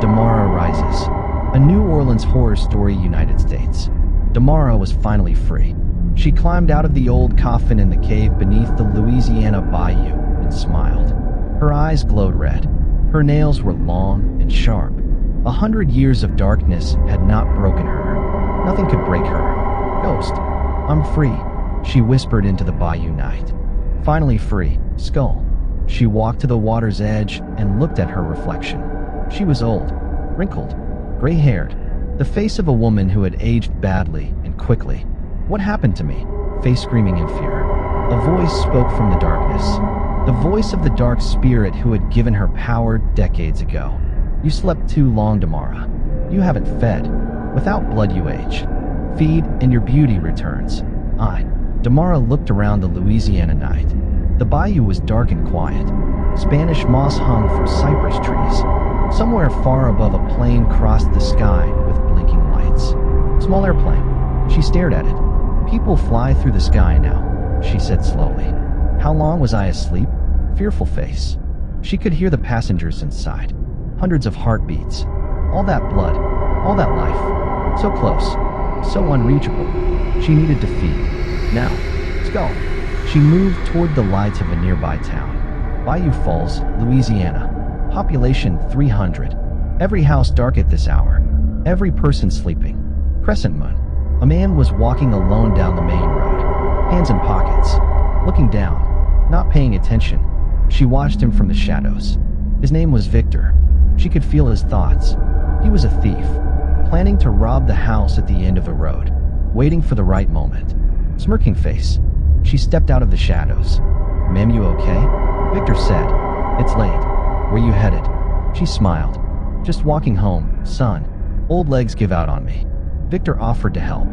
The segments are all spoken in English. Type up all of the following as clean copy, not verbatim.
Damara rises. A New Orleans horror story, United States. Damara was finally free. She climbed out of the old coffin in the cave beneath the Louisiana bayou and smiled. Her eyes glowed red. Her nails were long and sharp. 100 years of darkness had not broken her. Nothing could break her. Ghost, I'm free, she whispered into the bayou night. Finally free, skull. She walked to the water's edge and looked at her reflection. She was old, wrinkled, gray-haired, the face of a woman who had aged badly and quickly. What happened to me? Face screaming in fear. A voice spoke from the darkness. The voice of the dark spirit who had given her power decades ago. You slept too long, Damara. You haven't fed. Without blood you age. Feed and your beauty returns. Damara looked around the Louisiana night. The bayou was dark and quiet. Spanish moss hung from cypress trees. Somewhere far above, a plane crossed the sky with blinking lights. Small airplane. She stared at it. People fly through the sky now, she said slowly. How long was I asleep? Fearful face. She could hear the passengers inside. Hundreds of heartbeats. All that blood. All that life. So close. So unreachable. She needed to feed. Now. Let's go. She moved toward the lights of a nearby town. Bayou Falls, Louisiana. Population 300. Every house dark at this hour. Every person sleeping. Crescent moon. A man was walking alone down the main road. Hands in pockets. Looking down. Not paying attention. She watched him from the shadows. His name was Victor. She could feel his thoughts. He was a thief. Planning to rob the house at the end of the road. Waiting for the right moment. Smirking face. She stepped out of the shadows. Ma'am, you okay? Victor said. It's late. Where you headed? She smiled. Just walking home, son. Old legs give out on me. Victor offered to help.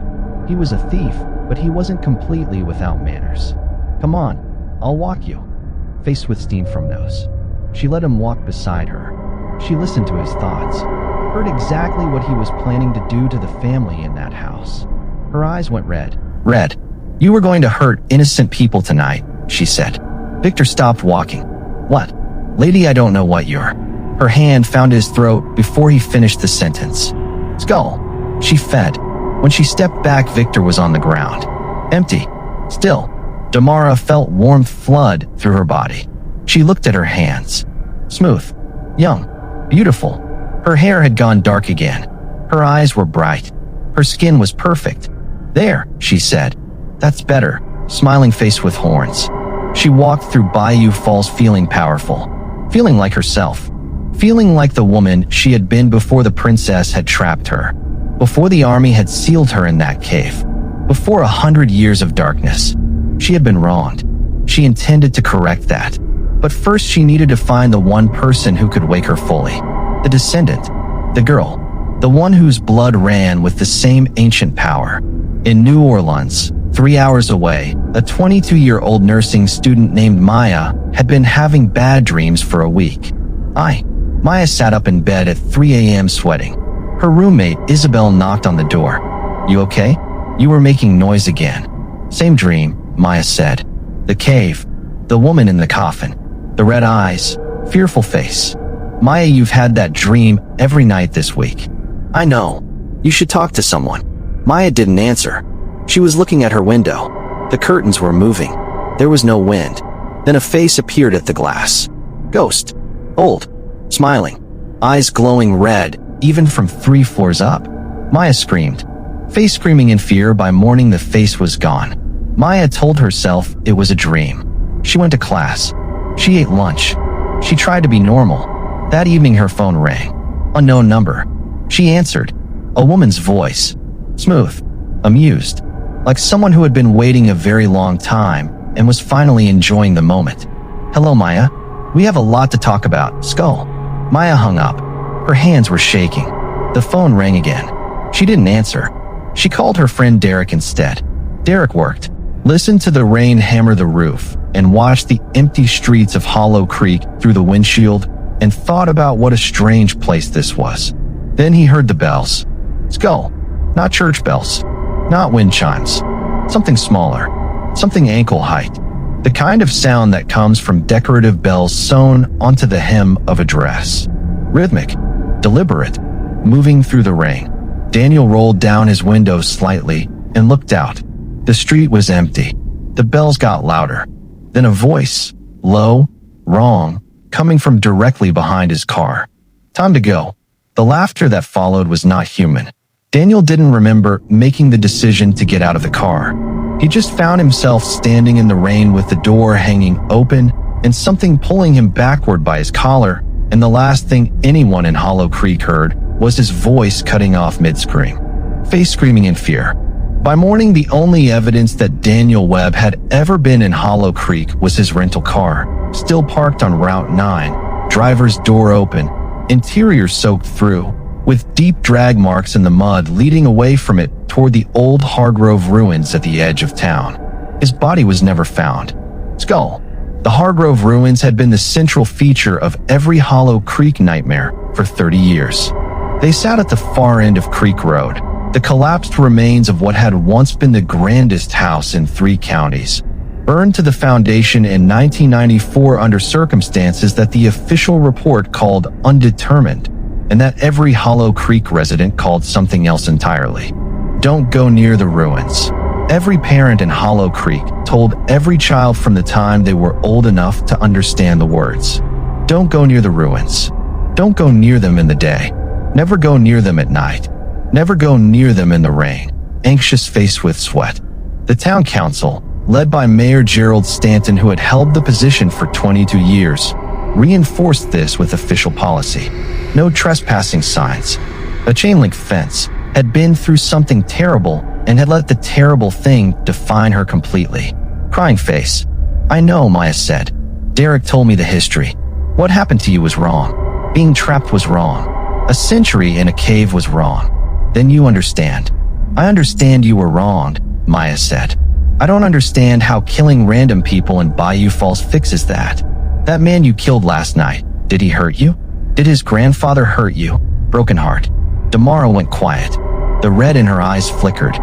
He was a thief, but he wasn't completely without manners. Come on, I'll walk you. Face with steam from nose. She let him walk beside her. She listened to his thoughts. Heard exactly what he was planning to do to the family in that house. Her eyes went red. Red. You were going to hurt innocent people tonight, she said. Victor stopped walking. What? Lady, I don't know what you're. Her hand found his throat before he finished the sentence. Skull. She fed. When she stepped back, Victor was on the ground. Empty. Still. Damara felt warmth flood through her body. She looked at her hands. Smooth. Young. Beautiful. Her hair had gone dark again. Her eyes were bright. Her skin was perfect. There, she said. That's better. Smiling face with horns. She walked through Bayou Falls feeling powerful. Feeling like herself. Feeling like the woman she had been before the princess had trapped her. Before the army had sealed her in that cave. Before 100 years of darkness. She had been wronged. She intended to correct that. But first she needed to find the one person who could wake her fully. The descendant. The girl. The one whose blood ran with the same ancient power. In New Orleans, 3 hours away, a 22-year-old nursing student named Maya had been having bad dreams for a week. Maya sat up in bed at 3 a.m. sweating. Her roommate, Isabel, knocked on the door. You okay? You were making noise again. Same dream, Maya said. The cave. The woman in the coffin. The red eyes. Fearful face. Maya, you've had that dream every night this week. I know. You should talk to someone. Maya didn't answer. She was looking at her window. The curtains were moving. There was no wind. Then a face appeared at the glass. Ghost. Old. Smiling. Eyes glowing red, even from 3 floors up. Maya screamed. Face screaming in fear. By morning the face was gone. Maya told herself it was a dream. She went to class. She ate lunch. She tried to be normal. That evening her phone rang. Unknown number. She answered. A woman's voice. Smooth. Amused. Like someone who had been waiting a very long time and was finally enjoying the moment. Hello, Maya. We have a lot to talk about. Skull. Maya hung up. Her hands were shaking. The phone rang again. She didn't answer. She called her friend Derek instead. Derek worked. Listened to the rain hammer the roof and watched the empty streets of Hollow Creek through the windshield and thought about what a strange place this was. Then he heard the bells. Skull. Not church bells. Not wind chimes. Something smaller. Something ankle height. The kind of sound that comes from decorative bells sewn onto the hem of a dress. Rhythmic. deliberate, moving through the rain. Daniel rolled down his window slightly and looked out. The street was empty. The bells got louder. Then a voice, low, wrong, coming from directly behind his car. Time to go. The laughter that followed was not human. Daniel didn't remember making the decision to get out of the car. He just found himself standing in the rain with the door hanging open and something pulling him backward by his collar, and the last thing anyone in Hollow Creek heard was his voice cutting off mid-scream. Face screaming in fear. By morning, the only evidence that Daniel Webb had ever been in Hollow Creek was his rental car, still parked on Route 9, driver's door open, interior soaked through, with deep drag marks in the mud leading away from it toward the old Hargrove ruins at the edge of town. His body was never found. Skull. The Hargrove ruins had been the central feature of every Hollow Creek nightmare for 30 years. They sat at the far end of Creek Road, the collapsed remains of what had once been the grandest house in 3 counties, burned to the foundation in 1994 under circumstances that the official report called undetermined, and that every Hollow Creek resident called something else entirely. Don't go near the ruins. Every parent in Hollow Creek told every child from the time they were old enough to understand the words. Don't go near the ruins. Don't go near them in the day. Never go near them at night. Never go near them in the rain, anxious faced with sweat. The town council, led by Mayor Gerald Stanton, who had held the position for 22 years, reinforced this with official policy. No trespassing signs. A chain-link fence had been through something terrible and had let the terrible thing define her completely. Crying face. I know, Maya said. Derek told me the history. What happened to you was wrong. Being trapped was wrong. A century in a cave was wrong. Then you understand. I understand you were wronged, Maya said. I don't understand how killing random people in Bayou Falls fixes that. That man you killed last night, did he hurt you? Did his grandfather hurt you? Broken heart. Damara went quiet. The red in her eyes flickered.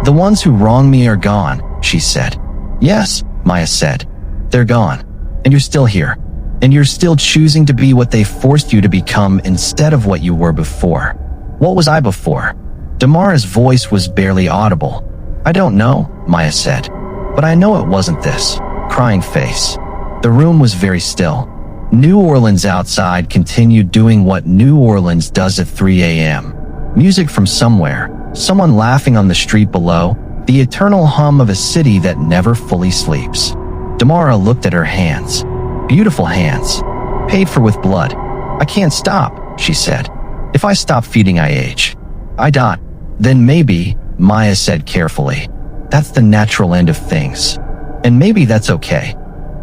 The ones who wronged me are gone, she said. Yes, Maya said. They're gone. And you're still here. And you're still choosing to be what they forced you to become instead of what you were before. What was I before? Damara's voice was barely audible. I don't know, Maya said. But I know it wasn't this. Crying face. The room was very still. New Orleans outside continued doing what New Orleans does at 3 a.m. Music from somewhere, someone laughing on the street below, the eternal hum of a city that never fully sleeps. Damara looked at her hands. Beautiful hands. Paid for with blood. I can't stop, she said. If I stop feeding, I age. I die. Then maybe, Maya said carefully. That's the natural end of things. And maybe that's okay.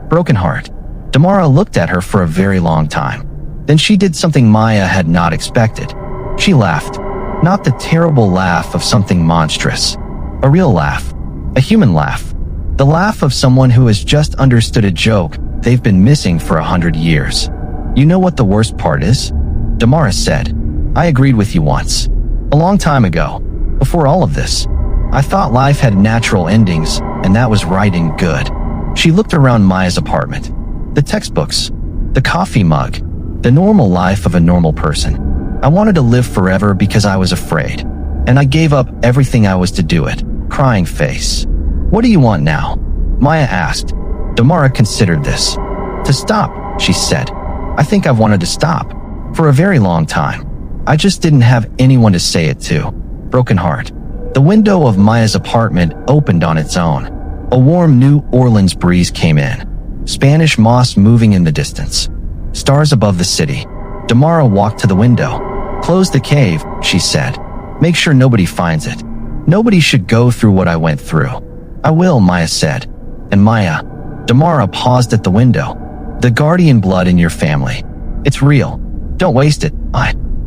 Broken heart. Damara looked at her for a very long time. Then she did something Maya had not expected. She laughed. Not the terrible laugh of something monstrous. A real laugh. A human laugh. The laugh of someone who has just understood a joke they've been missing for 100 years. You know what the worst part is? Damara said. I agreed with you once. A long time ago. Before all of this. I thought life had natural endings, and that was right and good. She looked around Maya's apartment. The textbooks. The coffee mug. The normal life of a normal person. I wanted to live forever because I was afraid. And I gave up everything I was to do it. Crying face. What do you want now? Maya asked. Damara considered this. To stop, she said. I think I've wanted to stop. For a very long time. I just didn't have anyone to say it to. Broken heart. The window of Maya's apartment opened on its own. A warm New Orleans breeze came in. Spanish moss moving in the distance. Stars above the city. Damara walked to the window. Close the cave, she said. Make sure nobody finds it. Nobody should go through what I went through. I will, Maya said. And Maya. Damara paused at the window. The guardian blood in your family. It's real. Don't waste it.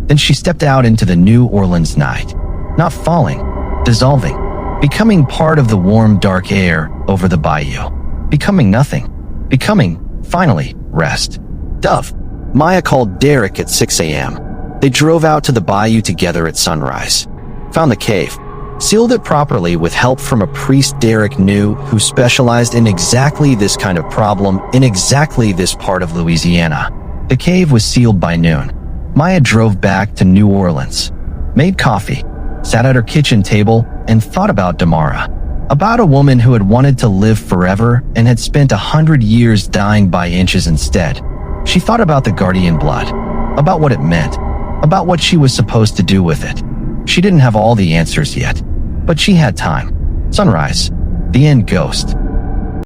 Then she stepped out into the New Orleans night. Not falling. Dissolving. Becoming part of the warm, dark air over the bayou. Becoming nothing. Becoming, finally, rest. Dove. Maya called Derek at 6 a.m. They drove out to the bayou together at sunrise. Found the cave. Sealed it properly with help from a priest Derek knew who specialized in exactly this kind of problem in exactly this part of Louisiana. The cave was sealed by noon. Maya drove back to New Orleans, made coffee, sat at her kitchen table, and thought about Damara. About a woman who had wanted to live forever and had spent 100 years dying by inches instead. She thought about the guardian blood, about what it meant, about what she was supposed to do with it. She didn't have all the answers yet, but she had time. Sunrise. The end ghost.